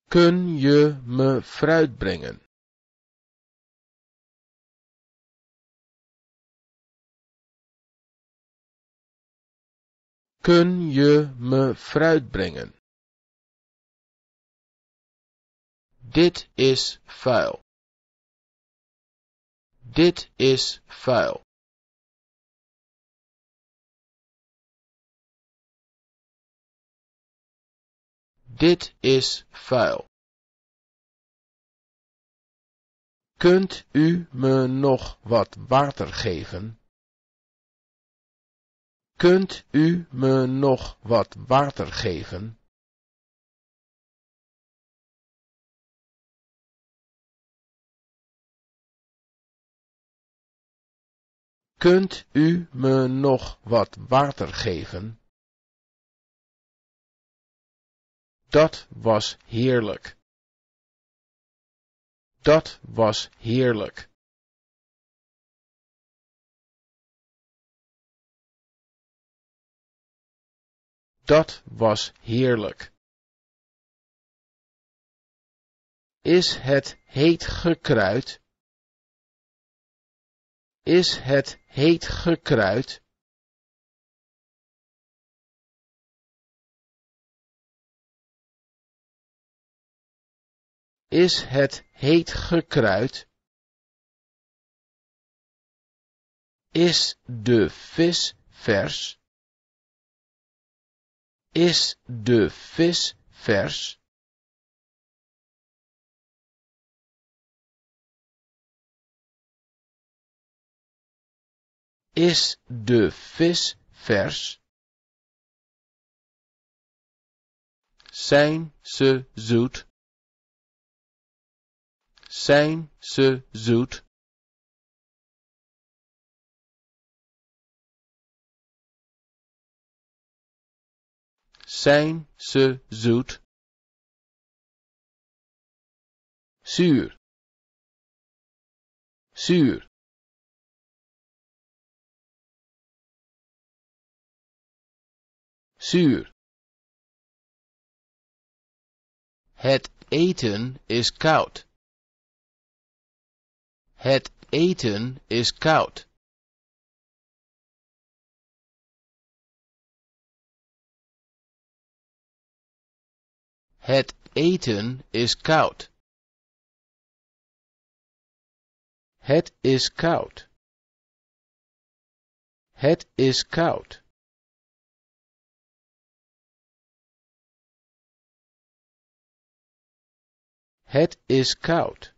Kun je me fruit brengen? Kun je me fruit brengen? Dit is vuil. Dit is vuil. Dit is vuil. Kunt u me nog wat water geven? Kunt u me nog wat water geven? Kunt u me nog wat water geven? Dat was heerlijk. Dat was heerlijk. Dat was heerlijk. Is het heet gekruid? Is het heet gekruid? Is het heet gekruid? Is de vis vers? Is de vis vers? Is de vis vers? Zijn ze zoet? Zijn ze zoet? Zijn ze zoet? Zuur. Zuur. Zuur. Het eten is koud. Het eten is koud. Het eten is koud. Het is koud. Het is koud. Het is koud.